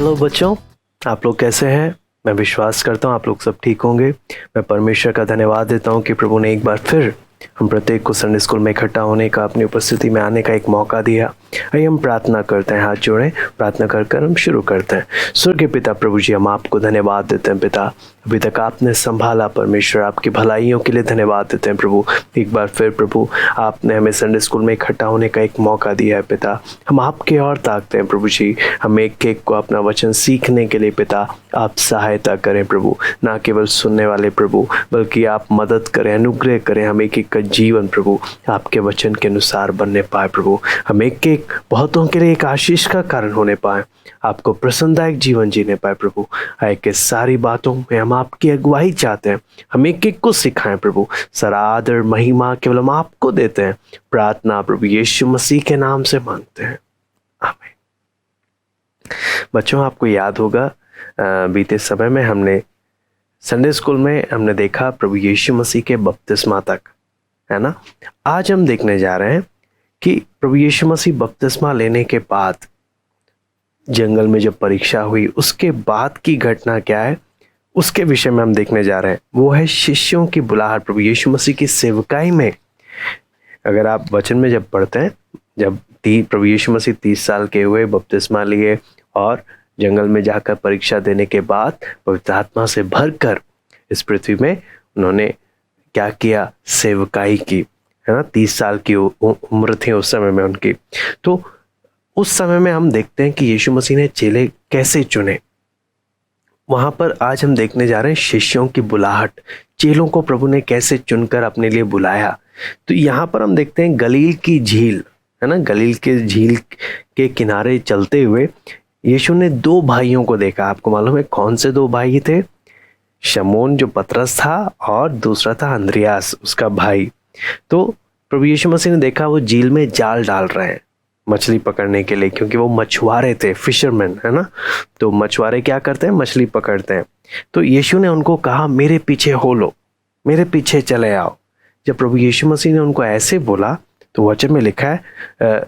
Hello बच्चों, आप लोग कैसे हैं? मैं विश्वास करता हूँ आप लोग सब ठीक होंगे। मैं परमेश्वर का धन्यवाद देता हूँ कि प्रभु ने एक बार फिर हम प्रत्येक को संडे स्कूल में इकट्ठा होने का, अपनी उपस्थिति में आने का एक मौका दिया। आइए हम प्रार्थना करते हैं, हाथ जोड़ें, प्रार्थना कर हम शुरू करते हैं। स्वर्गीय पिता प्रभु जी, हम आपको धन्यवाद देते हैं पिता, अभी तक आपने संभाला परमेश्वर, आपकी भलाइयों के लिए धन्यवाद देते हैं प्रभु। एक बार फिर प्रभु आपने हमें संडे स्कूल में इकट्ठा होने का एक मौका दिया है पिता। हम आपके और ताकते हैं प्रभु जी, हम एक एक को अपना वचन सीखने के लिए पिता आप सहायता करें प्रभु, ना केवल सुनने वाले प्रभु बल्कि आप मदद करें, अनुग्रह करें। हम एक एक का जीवन प्रभु आपके वचन के अनुसार बनने पाए प्रभु। हम एक एक बहुतों के लिए एक आशीष का कारण होने पाए, आपको प्रसन्नदायक जीवन जीने पाए प्रभु। आए के सारी बातों में हम आपकी अगुवाई चाहते हैं, हम एक एक को सिखाएं प्रभु। सारा आदर महिमा केवल हम आपको देते हैं। प्रार्थना प्रभु यीशु मसीह के नाम से मांगते हैं, आमीन। बच्चों, आपको याद होगा बीते समय में हमने संडे स्कूल में हमने देखा प्रभु यीशु मसीह के बपतिस्मा तक, है ना। आज हम देखने जा रहे हैं कि प्रभु यीशु मसीह बपतिस्मा लेने के बाद जंगल में जब परीक्षा हुई, उसके बाद की घटना क्या है उसके विषय में हम देखने जा रहे हैं। वो है शिष्यों की बुलाहट प्रभु यीशु मसीह की सेवकाई में। अगर आप वचन में जब पढ़ते हैं, जब प्रभु यीशु मसीह 30 साल के हुए, बपतिस्मा लिए और जंगल में जाकर परीक्षा देने के बाद पवित्र आत्मा से भरकर इस पृथ्वी में उन्होंने क्या किया? सेवकाई की, है ना। 30 साल की उम्र थी उस समय में उनकी। तो उस समय में हम देखते हैं कि यीशु मसीह ने चेले कैसे चुने। वहां पर आज हम देखने जा रहे हैं शिष्यों की बुलाहट, चेलों को प्रभु ने कैसे चुनकर अपने लिए बुलाया। तो यहाँ पर हम देखते हैं गलील की झील, है ना, गलील के झील के किनारे चलते हुए यीशु ने 2 भाइयों को देखा। आपको मालूम है कौन से 2 भाई थे? शमौन जो पतरस था और दूसरा था अंद्रियास उसका भाई। तो प्रभु यीशु मसीह ने देखा वो झील में जाल डाल रहे हैं मछली पकड़ने के लिए, क्योंकि वो मछुआरे थे, फिशरमैन, है ना। तो मछुआरे क्या करते हैं? मछली पकड़ते हैं। तो यीशु ने उनको कहा मेरे पीछे हो लो, मेरे पीछे चले आओ। जब प्रभु यीशु मसीह ने उनको ऐसे बोला तो वचन में लिखा है,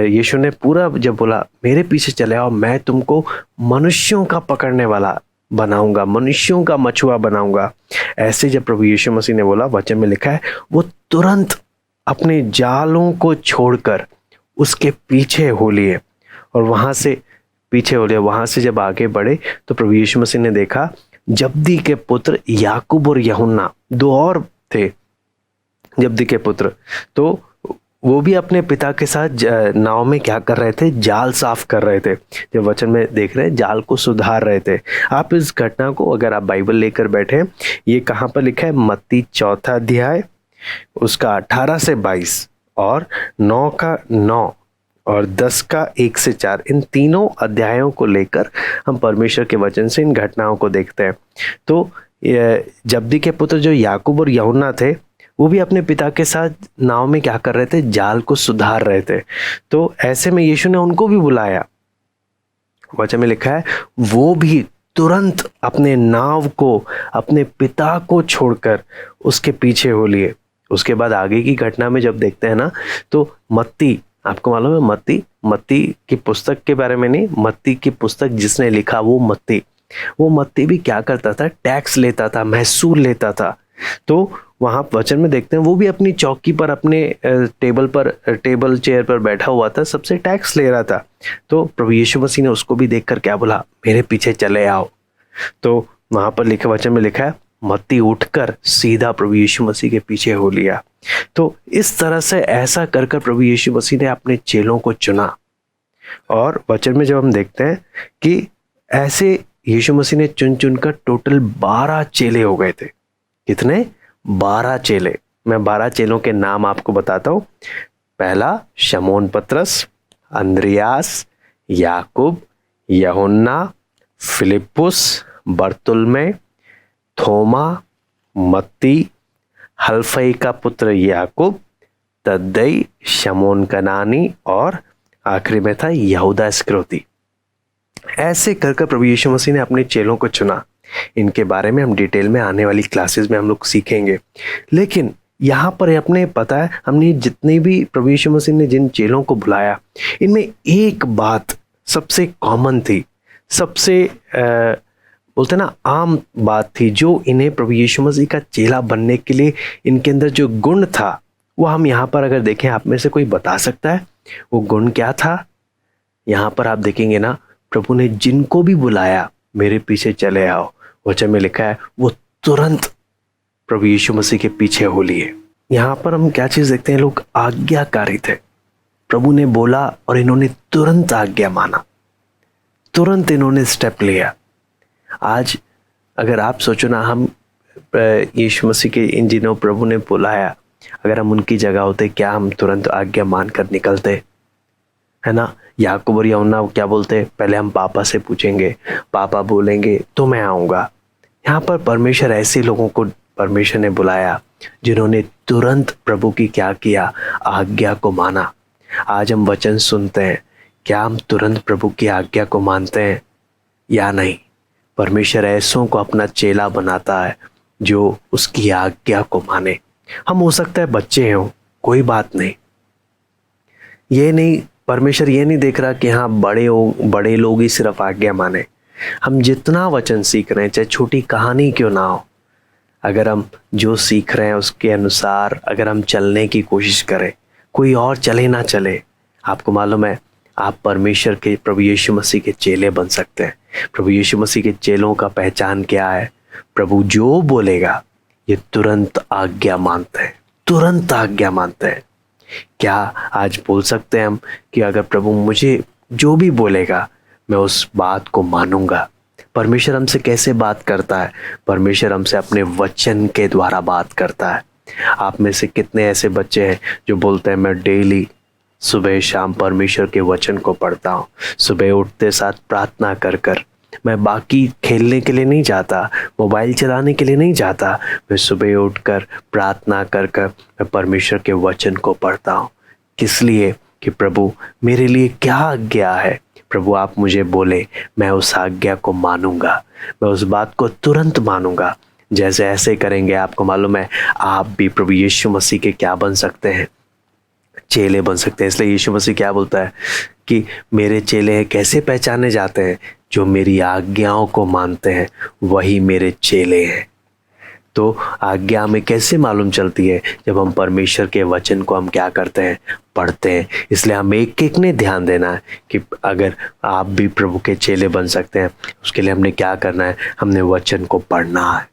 यीशु ने पूरा जब बोला मेरे पीछे चले आओ, मैं तुमको मनुष्यों का पकड़ने वाला बनाऊंगा, मनुष्यों का मछुआ बनाऊंगा। ऐसे जब प्रभु यीशु मसीह ने बोला, वचन में लिखा है वो तुरंत अपने जालों को छोड़कर उसके पीछे हो लिए और वहां से पीछे हो लिए। वहां से जब आगे बढ़े तो प्रभु यीशु मसीह ने देखा जब्दी के पुत्र याकूब और यूहन्ना, 2 और थे जब्दी के पुत्र। तो वो भी अपने पिता के साथ नाव में क्या कर रहे थे? जाल साफ कर रहे थे। जब वचन में देख रहे हैं जाल को सुधार रहे थे। आप इस घटना को, अगर आप बाइबल लेकर बैठे, ये कहाँ पर लिखा है? मत्ती 4 अध्याय उसका 18 से 22 और 9 का 9 और 10 का 1 से 4, इन तीनों अध्यायों को लेकर हम परमेश्वर के वचन से इन घटनाओं को देखते हैं। तो जब्दी के पुत्र जो याकूब और यूहन्ना थे, वो भी अपने पिता के साथ नाव में क्या कर रहे थे? जाल को सुधार रहे थे। तो ऐसे में यीशु ने उनको भी बुलाया। वचन में लिखा है वो भी तुरंत अपने नाव को, अपने पिता को छोड़कर उसके पीछे हो लिए। उसके बाद आगे की घटना में जब देखते हैं ना, तो मत्ती, आपको मालूम है मत्ती की पुस्तक के बारे में नहीं, मत्ती की पुस्तक जिसने लिखा वो मत्ती भी क्या करता था? टैक्स लेता था, महसूल लेता था। तो वहां वचन में देखते हैं वो भी अपनी चौकी पर, अपने टेबल चेयर पर बैठा हुआ था, सबसे टैक्स ले रहा था। तो प्रभु यीशु मसीह ने उसको भी देखकर क्या बोला? मेरे पीछे चले आओ। तो वहां पर वचन में लिखा है मत्ती उठकर सीधा प्रभु यीशु मसीह के पीछे हो लिया। तो इस तरह से ऐसा कर प्रभु यीशु मसीह ने अपने चेलों को चुना। और वचन में जब हम देखते हैं कि ऐसे यीशु मसीह ने चुन कर टोटल 12 चेले हो गए थे। कितने? 12 चेले। मैं 12 चेलों के नाम आपको बताता हूं। पहला शमौन पतरस, अंद्रियास, याकूब, यूहन्ना, फिलिप्पुस, बरतुल्मै, थोमा, मत्ती, हल्फई का पुत्र याकूब, तद्दै, शमौन कनानी और आखिरी में था यहूदा इस्करियोती। ऐसे कर प्रभु यीशु मसीह ने अपने चेलों को चुना। इनके बारे में हम डिटेल में आने वाली क्लासेस में हम लोग सीखेंगे। लेकिन यहाँ पर अपने पता है, हमने जितने भी प्रभु यीशु मसीह ने जिन चेलों को बुलाया, इनमें एक बात सबसे कॉमन थी, सबसे बोलते ना आम बात थी, जो इन्हें प्रभु यीशु मसीह का चेला बनने के लिए इनके अंदर जो गुण था, वो हम यहाँ पर अगर देखें, आप में से कोई बता सकता है वो गुण क्या था? यहाँ पर आप देखेंगे ना, प्रभु ने जिनको भी बुलाया मेरे पीछे चले आओ, वचन में लिखा है वो तुरंत प्रभु यीशु मसीह के पीछे हो लिए। यहाँ पर हम क्या चीज देखते हैं? लोग आज्ञाकारी थे। प्रभु ने बोला और इन्होंने तुरंत आज्ञा माना, तुरंत इन्होंने स्टेप लिया। आज अगर आप सोचो ना, हम यीशु मसीह के इन जिन्हों प्रभु ने बुलाया, अगर हम उनकी जगह होते, क्या हम तुरंत आज्ञा मानकर निकलते? है ना? याकूब और यूहन्ना क्या बोलते? पहले हम पापा से पूछेंगे, पापा बोलेंगे तो मैं आऊंगा। यहाँ पर परमेश्वर ऐसे लोगों को परमेश्वर ने बुलाया जिन्होंने तुरंत प्रभु की क्या किया? आज्ञा को माना। आज हम वचन सुनते हैं, क्या हम तुरंत प्रभु की आज्ञा को मानते हैं या नहीं? परमेश्वर ऐसों को अपना चेला बनाता है जो उसकी आज्ञा को माने। हम हो सकता है बच्चे हों, कोई बात नहीं, ये नहीं, परमेश्वर ये नहीं देख रहा कि हाँ बड़े लोग ही सिर्फ आज्ञा माने। हम जितना वचन सीख रहे हैं, चाहे छोटी कहानी क्यों ना हो, अगर हम जो सीख रहे हैं उसके अनुसार अगर हम चलने की कोशिश करें, कोई और चले ना चले, आपको मालूम है आप परमेश्वर के, प्रभु यीशु मसीह के चेले बन सकते हैं। प्रभु यीशु मसीह के चेलों का पहचान क्या है? प्रभु जो बोलेगा ये तुरंत आज्ञा मानते हैं, तुरंत आज्ञा मानते हैं। क्या आज बोल सकते हैं हम कि अगर प्रभु मुझे जो भी बोलेगा मैं उस बात को मानूंगा? परमेश्वर हमसे कैसे बात करता है? परमेश्वर हमसे अपने वचन के द्वारा बात करता है। आप में से कितने ऐसे बच्चे हैं जो बोलते हैं मैं डेली सुबह शाम परमेश्वर के वचन को पढ़ता हूँ, सुबह उठते साथ प्रार्थना कर कर, मैं बाकी खेलने के लिए नहीं जाता, मोबाइल चलाने के लिए नहीं जाता, मैं सुबह उठकर प्रार्थना कर कर मैं परमेश्वर के वचन को पढ़ता हूँ। किस लिए? कि प्रभु मेरे लिए क्या आज्ञा है, प्रभु आप मुझे बोले, मैं उस आज्ञा को मानूंगा, मैं उस बात को तुरंत मानूंगा। जैसे ऐसे करेंगे, आपको मालूम है आप भी प्रभु यीशु मसीह के क्या बन सकते हैं? चेले बन सकते हैं। इसलिए यीशु मसीह क्या बोलता है कि मेरे चेले कैसे पहचाने जाते हैं? जो मेरी आज्ञाओं को मानते हैं वही मेरे चेले हैं। तो आज्ञा में कैसे मालूम चलती है? जब हम परमेश्वर के वचन को हम क्या करते हैं? पढ़ते हैं। इसलिए हम एक एक ने ध्यान देना है कि अगर आप भी प्रभु के चेले बन सकते हैं, उसके लिए हमने क्या करना है? हमने वचन को पढ़ना है,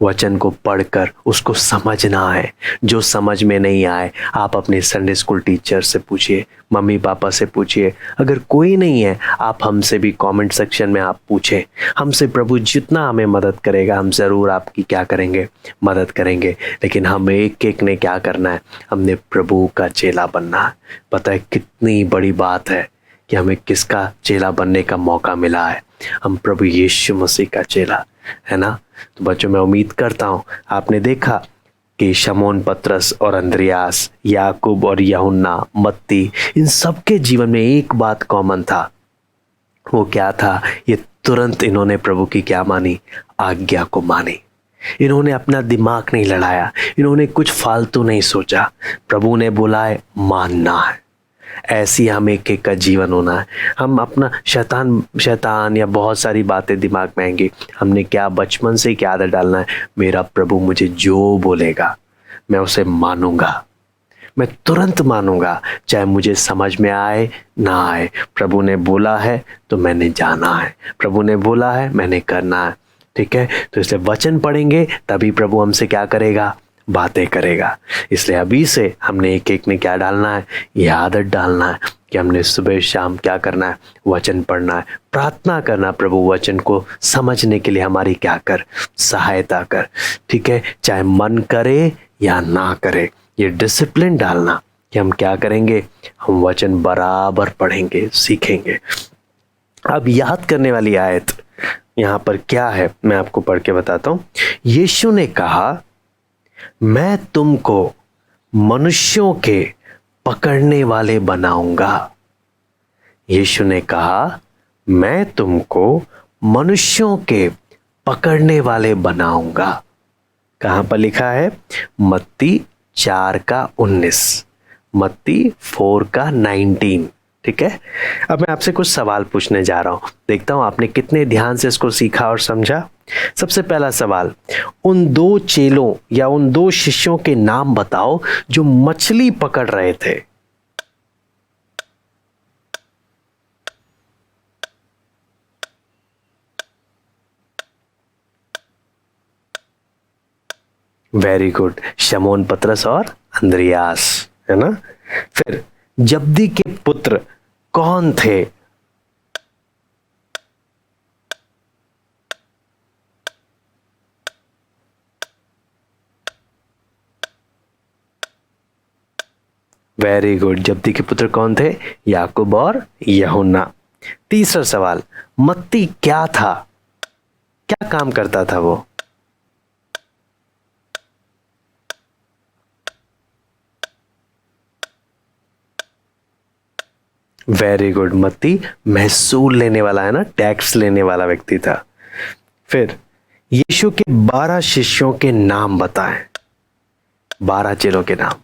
वचन को पढ़कर उसको समझना है। जो समझ में नहीं आए, आप अपने संडे स्कूल टीचर से पूछिए, मम्मी पापा से पूछिए। अगर कोई नहीं है, आप हमसे भी कमेंट सेक्शन में आप पूछें। हमसे प्रभु जितना हमें मदद करेगा, हम ज़रूर आपकी क्या करेंगे? मदद करेंगे। लेकिन हम एक एक ने क्या करना है? हमने प्रभु का चेला बनना है। पता है कितनी बड़ी बात है कि हमें किसका चेला बनने का मौका मिला है? हम प्रभु यीशु मसीह का चेला, है ना? तो बच्चों, मैं उम्मीद करता हूँ आपने देखा कि शमौन पतरस और अंद्रियास, याकूब और यूहन्ना, मत्ती, इन सब के जीवन में एक बात कॉमन था। वो क्या था? ये तुरंत इन्होंने प्रभु की क्या मानी? आज्ञा को मानी। इन्होंने अपना दिमाग नहीं लड़ाया, इन्होंने कुछ फालतू नहीं सोचा। प्रभु ने बोला है, मानना है। ऐसी हम एक एक का जीवन होना है। हम अपना शैतान या बहुत सारी बातें दिमाग में आएंगी, हमने क्या बचपन से क्या आदत डालना है? मेरा प्रभु मुझे जो बोलेगा मैं उसे मानूंगा, मैं तुरंत मानूंगा, चाहे मुझे समझ में आए ना आए। प्रभु ने बोला है तो मैंने जाना है, प्रभु ने बोला है मैंने करना है। ठीक है? तो इसलिए वचन पढ़ेंगे तभी प्रभु हमसे क्या करेगा? बातें करेगा। इसलिए अभी से हमने एक एक ने क्या डालना है? ये आदत डालना है कि हमने सुबह शाम क्या करना है? वचन पढ़ना है, प्रार्थना करना, प्रभु वचन को समझने के लिए हमारी क्या कर? सहायता कर। ठीक है? चाहे मन करे या ना करे, ये डिसिप्लिन डालना कि हम क्या करेंगे? हम वचन बराबर पढ़ेंगे, सीखेंगे। अब याद करने वाली आयत यहाँ पर क्या है, मैं आपको पढ़ के बताता हूँ। यीशु ने कहा, मैं तुमको मनुष्यों के पकड़ने वाले बनाऊंगा। यीशु ने कहा, मैं तुमको मनुष्यों के पकड़ने वाले बनाऊंगा। कहां पर लिखा है? मत्ती 4 का 19, मत्ती 4 का 19। ठीक है, अब मैं आपसे कुछ सवाल पूछने जा रहा हूं, देखता हूं आपने कितने ध्यान से इसको सीखा और समझा। सबसे पहला सवाल, उन दो चेलों या उन दो शिष्यों के नाम बताओ जो मछली पकड़ रहे थे। वेरी गुड, शमौन पतरस और अंद्रियास, है ना। फिर जब्दी के पुत्र कौन थे? वेरी गुड, जब्दी के पुत्र कौन थे? याकूब और यूहन्ना। तीसरा सवाल, मत्ती क्या था, क्या काम करता था वो? वेरी गुड, मत्ती महसूल लेने वाला, है ना, टैक्स लेने वाला व्यक्ति था। फिर यीशु के 12 शिष्यों के नाम बताएं, 12 चेलों के नाम।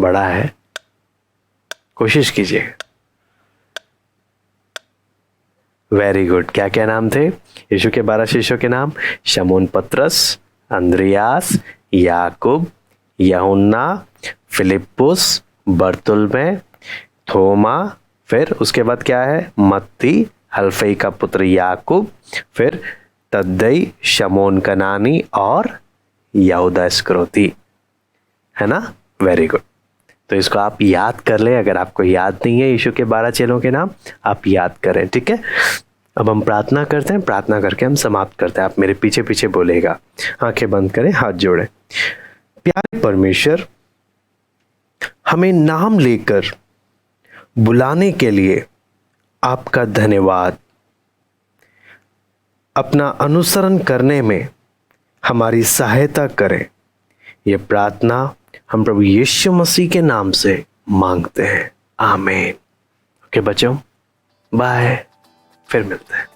बड़ा है, कोशिश कीजिए। वेरी गुड, क्या क्या नाम थे यीशु के 12 शिष्यों के नाम? शमौन पतरस, अंद्रियास, याकूब, यूहन्ना, फिलिप्पुस, बरतुल्मै, थोमा, फिर उसके बाद क्या है? मत्ती, हल्फई का पुत्र याकूब, फिर तद्दई, शमौन कनानी और यहूदा इस्करियोती, है ना। वेरी गुड, तो इसको आप याद कर लें। अगर आपको याद नहीं है यीशु के 12 चेलों के नाम, आप याद करें, ठीक है। अब हम प्रार्थना करते हैं, प्रार्थना करके हम समाप्त करते हैं। आप मेरे पीछे पीछे बोलेगा, आंखें बंद करें, हाथ जोड़ें। प्यारे परमेश्वर, हमें नाम लेकर बुलाने के लिए आपका धन्यवाद। अपना अनुसरण करने में हमारी सहायता करें, यह प्रार्थना हम प्रभु यीशु मसीह के नाम से मांगते हैं, आमीन। ओके बच्चों, बाय, फिर मिलते हैं।